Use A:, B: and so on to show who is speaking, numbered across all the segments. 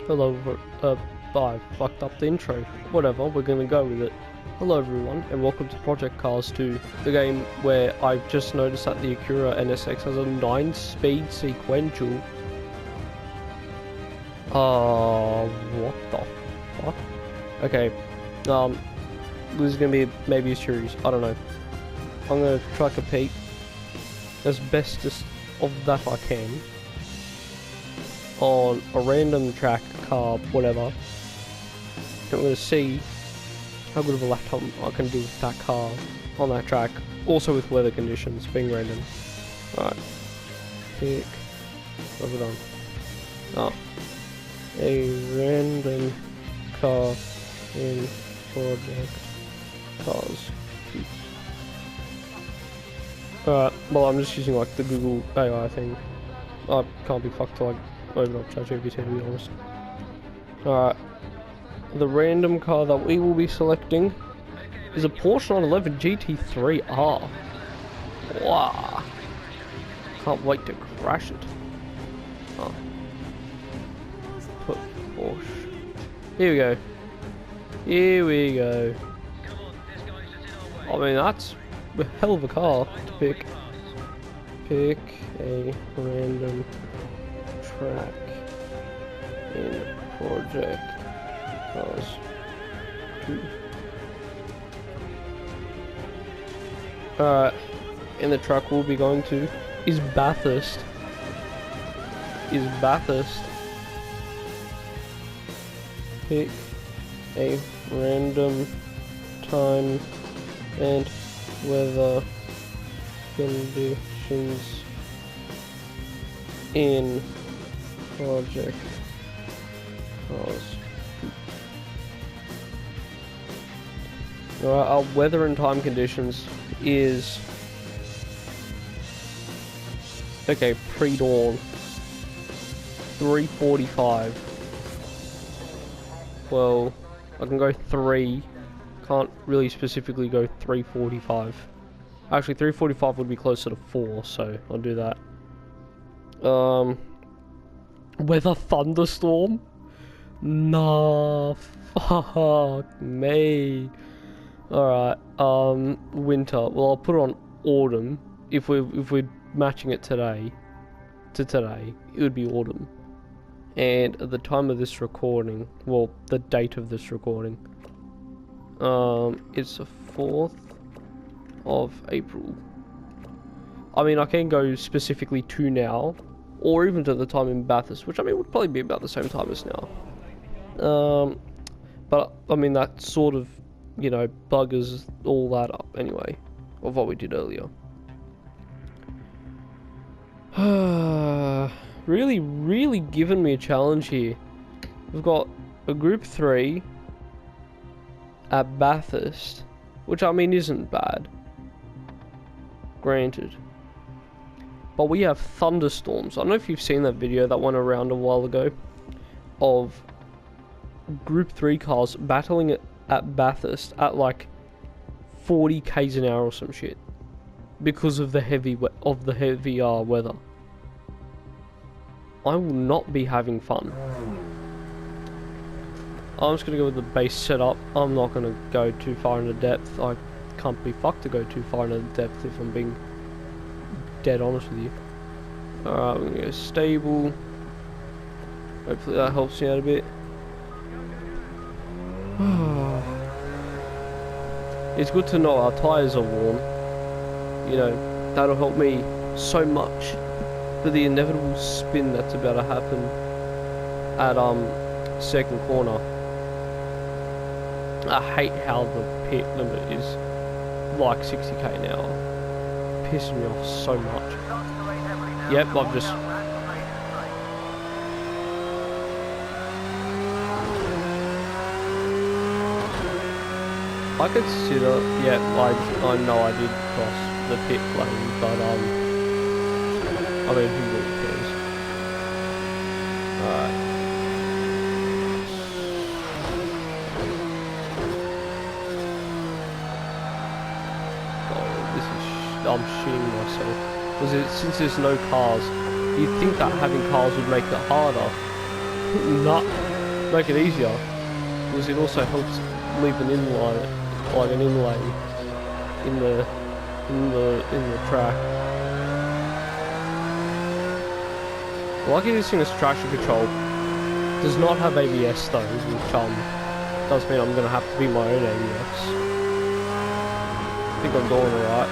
A: Hello, I fucked up the intro. Whatever, we're gonna go with it. Hello everyone, and welcome to Project Cars 2, the game where I've just noticed that the Acura NSX has a 9-speed sequential. What the fuck? Okay, this is gonna be maybe a series, I don't know. I'm gonna try to compete as best as of that I can on a random track, car, whatever. And we're going to see how good of a lap time I can do with that car on that track, also with weather conditions being random. Alright, pick, what have we done? Oh, a random car in Project Cars. Alright, well I'm just using like the Google AI thing. I can't be fucked to like open up ChatGPT to be honest. Alright, the random car that we will be selecting is a Porsche 911 GT3 R. Wow, can't wait to crash it. Oh. Put Porsche. Here we go. Here we go. I mean that's a hell of a car to pick. Pick a random track in Project Cars 2. Alright, and the track we'll be going to is Bathurst. Pick a random time and weather conditions in Project Cars. Alright, our weather and time conditions is okay, pre-dawn 3:45. Well, I can go 3, can't really specifically go 3:45. Actually 3:45 would be closer to 4, so I'll do that. Weather thunderstorm? Nah, fuck me. Alright, winter. Well, I'll put it on autumn. If we're matching it today, it would be autumn. And at the time of this recording, well, the date of this recording, it's the 4th of April. I mean, I can go specifically to now, or even to the time in Bathurst, which I mean would probably be about the same time as now. But I mean that sort of, you know, buggers all that up anyway, of what we did earlier. Really giving me a challenge here. We've got a Group 3 at Bathurst, which I mean isn't bad, granted. But we have thunderstorms. I don't know if you've seen that video that went around a while ago of Group 3 cars battling it at Bathurst at like 40 k's an hour or some shit because of the heavy weather. I will not be having fun. I'm just gonna go with the base setup. I'm not gonna go too far into depth. I can't be fucked to go too far into depth if I'm being dead honest with you. Alright, we're gonna go stable. Hopefully that helps me out a bit. It's good to know our tyres are warm. You know, that'll help me so much for the inevitable spin that's about to happen at second corner. I hate how the pit limit is like 60k an hour. Pissing me off so much. Yep, I've just... I consider... Yeah, I know I did cross the pit lane, but I mean, who really cares? Alright. Oh, this is... I'm shitting myself. Because since there's no cars, you'd think that having cars would make it harder. Nah. make it easier, because it also helps leave an inlay, like an inlay in the track. Lucky this thing is traction control. Does not have ABS though, which does mean I'm gonna have to be my own ABS. I think I'm doing alright.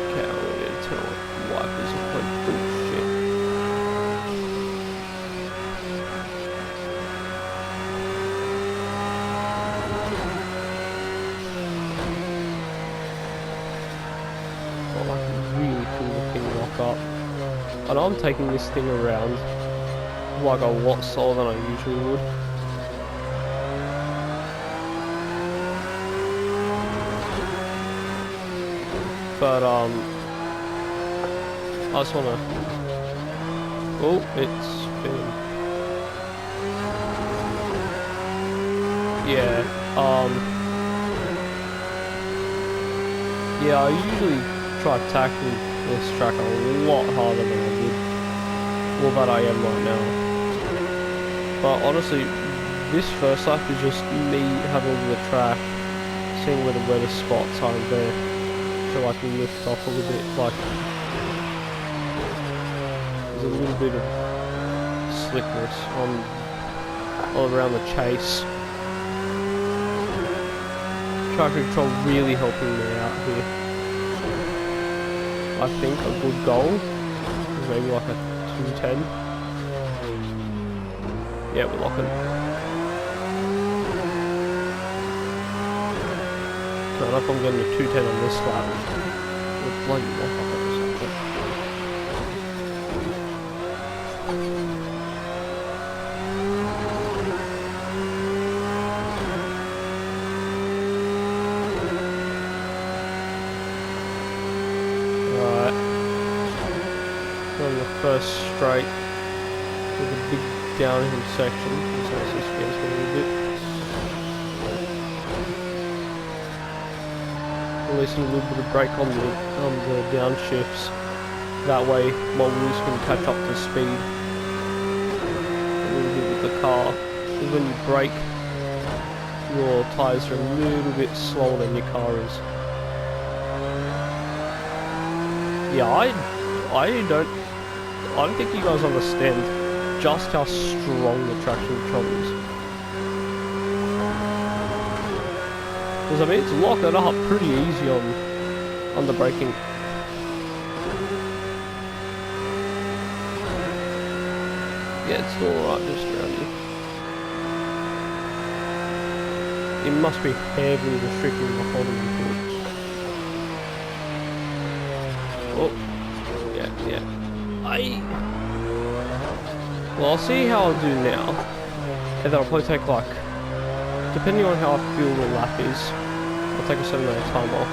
A: Okay, I'm gonna turn on wipers and play bullshit. Oh, I can really cool looking lock up. I know I'm taking this thing around like a lot slower than I usually would. But I just wanna. Oh, it's spinning. Yeah. Yeah, I usually try tackling this track a lot harder than I would. Well, that I am right now. But honestly, this first lap is just me having a look at the track, seeing where the wettest spots are there, so I can lift off a little bit. Like there's a little bit of slickness all around the chase. Traction control really helping me out here. I think a good goal is maybe like a 210. Yeah, we're locking. I don't know if I'm getting a 210 on this lap. We'll bloody lock up or something. Alright. On the first straight with a big downhill section, so this scares me a little bit. Releasing a little bit of brake on the downshifts. That way my wheels can catch up to speed a little bit with the car. Because when you brake, your tyres are a little bit slower than your car is. Yeah, I don't think you guys understand just how strong the traction control is. Because I mean, it's locking up pretty easy on the braking. Yeah, it's still alright just around here. It must be heavily restricting the holding input. Oh, yeah. Well, I'll see how I'll do now, and then I'll probably take like, depending on how I feel the lap is, I'll take a certain amount of time off.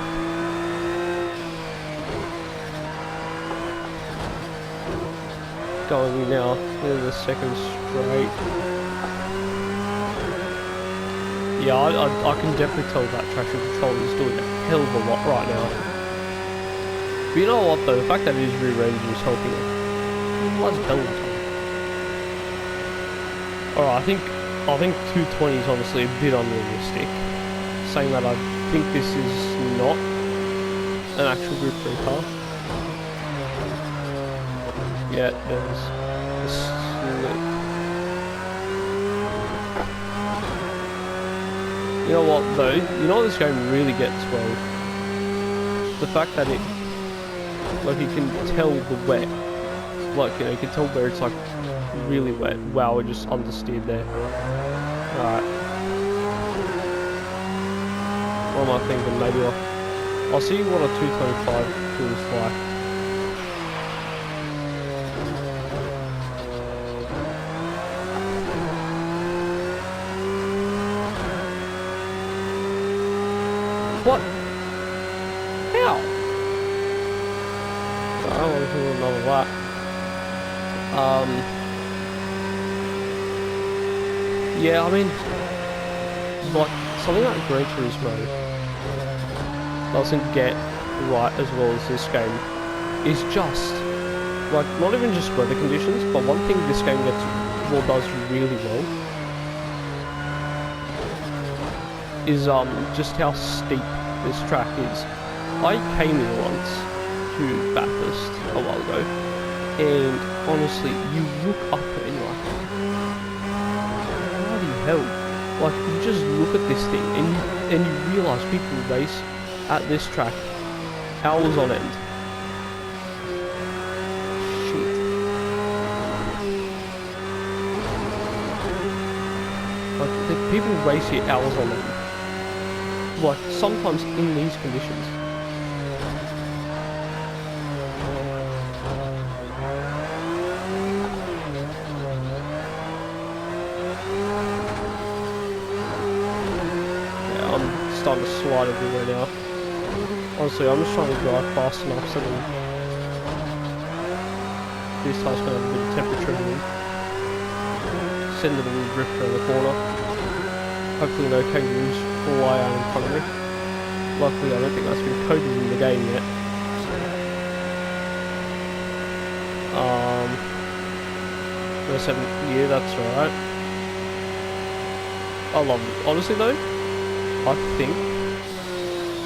A: Going now into the second straight. Yeah, I can definitely tell that traction control is doing a hell of a lot right now. But you know what though, the fact that it is rearranging is helping it. Bloody hell of a time. Alright, I think 220 is honestly a bit unrealistic. Saying that, I think this is not an actual Group 3 car. Yeah, there's a slip. You know what though? You know what this game really gets well? The fact that it, like, you can tell the wet. Like, you know, you can tell where it's like really wet. Wow, we just understeered there. Alright. What am I thinking? Maybe I'll see what a 225 feels like. What? How? I don't want to do another lap. Yeah, I mean, like, something like Gran Turismo doesn't get right as well as this game is just like, not even just weather conditions, but one thing this game does really well is just how steep this track is. I came here once to Bathurst a while ago, and honestly, you look up and you're like, bloody hell! Like, you just look at this thing and you realise people race at this track hours on end. Like, people race here hours on end. Like, sometimes in these conditions. Yeah, I'm starting to slide everywhere now. Honestly, I'm just trying to drive fast enough so that this tire's going to have a bit of temperature in them. Send it a little rip around the corner. Hopefully no kangaroos fly out in front of me. Luckily I don't think that's been coded in the game yet. Yeah, that's alright. I love it. Honestly though, I think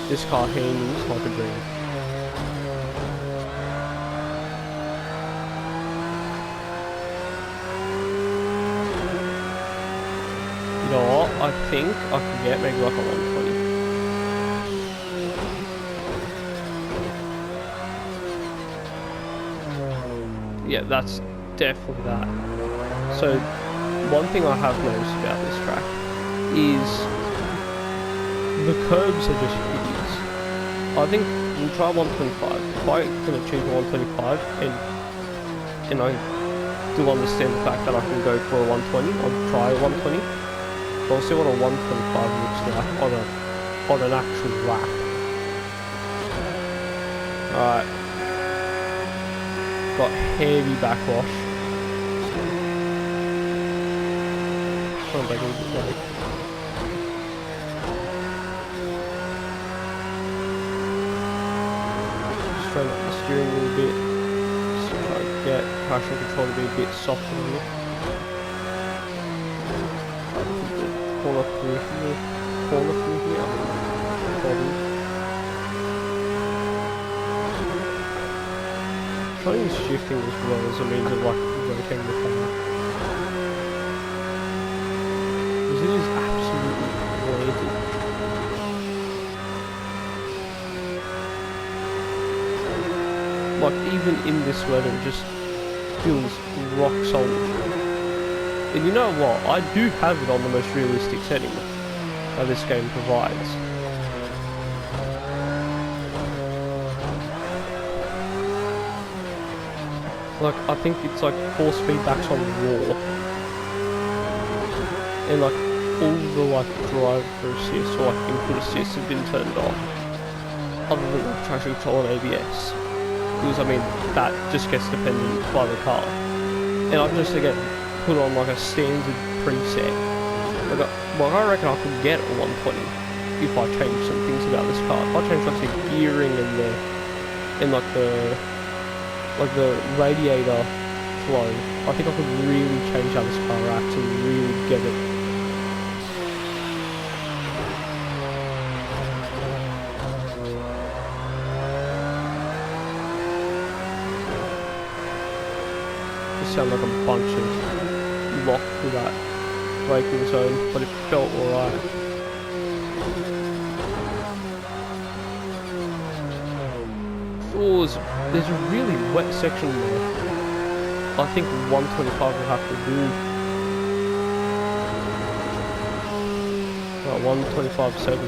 A: this car handles like a dream. You know what? I think I can get maybe like a 120. Yeah, that's definitely that. So, one thing I have noticed about this track is the curbs are just hideous. I think we'll try 125. If I can achieve 125 and I do understand the fact that I can go for a 120, I'll try a 120. I'll see what a 125 looks like on an actual lap. Alright. Got heavy backwash. Trying to break a little bit late. Straighten up the steering a little bit. Just try to get traction control to be a bit softer than it. Corner through here. Trying to use shifting as well as a means of like rotating the car. Because it is absolutely weighted. Like even in this weather it just feels rock solid. And you know what? I do have it on the most realistic setting that this game provides. Like, I think it's like force feedback's on raw. And like, all the like driver assist or like input assist have been turned off. Other than like traction control and ABS. Because I mean, that just gets dependent by the car. And I've just again put on like a standard preset. Like, well, I reckon I could get a 120 if I change some things about this car. If I change like the gearing and like the radiator flow, I think I could really change how this car acts and really get it. Just sound like a bunch of lock through that braking zone, but it felt alright. There's a really wet section there. I think 125 will have to do. Right, 125.7.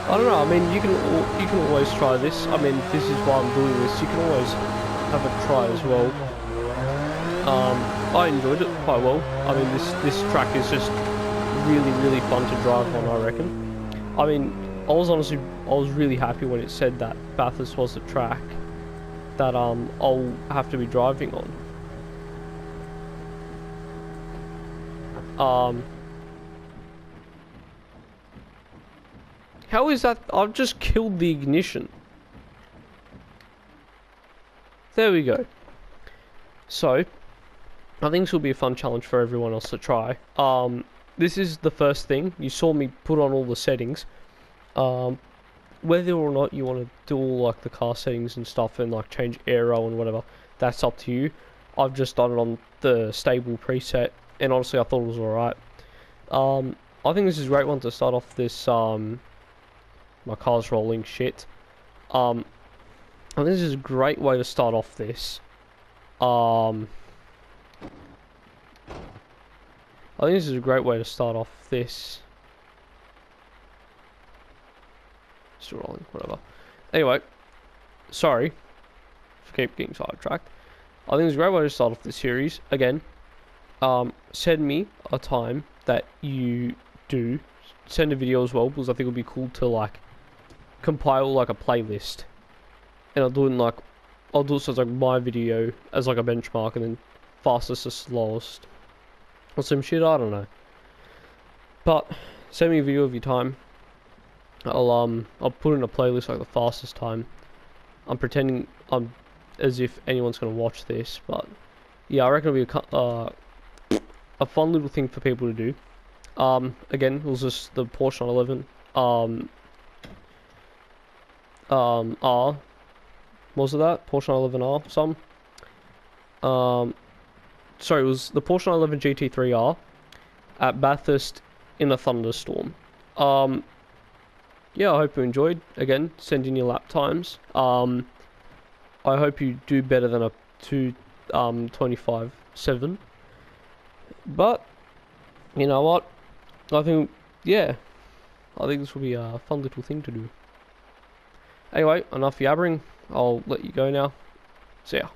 A: I don't know, I mean, you can always try this. I mean, this is why I'm doing this. You can always have a try as well. I enjoyed it quite well. I mean, this track is just really, really fun to drive on, I reckon. I mean, I was really happy when it said that Bathurst was the track that I'll have to be driving on. How is that? I've just killed the ignition. There we go. So, I think this will be a fun challenge for everyone else to try. This is the first thing. You saw me put on all the settings. Whether or not you want to do all like the car settings and stuff and like change aero and whatever, that's up to you. I've just done it on the stable preset, and honestly I thought it was alright. I think this is a great one to start off this my car's rolling shit. I think this is a great way to start off this. I think this is a great way to start off this. Still rolling, whatever. Anyway, sorry for keep getting sidetracked. I think it's a great way to start off this series. Again, send me a time that you do. Send a video as well, because I think it would be cool to like compile like a playlist, and I'll do it as like my video as like a benchmark, and then fastest to slowest or some shit. I don't know. But send me a video of your time. I'll put in a playlist like the fastest time. I'm pretending as if anyone's gonna watch this, but yeah, I reckon it'll be a fun little thing for people to do. Again, it was just the Porsche 911 R. Was it that? Porsche 911 R, some? Sorry, it was the Porsche 911 GT3 R at Bathurst in a thunderstorm. Yeah, I hope you enjoyed. Again, send in your lap times. I hope you do better than a 2:25.7. But you know what? I think this will be a fun little thing to do. Anyway, enough yabbering. I'll let you go now. See ya.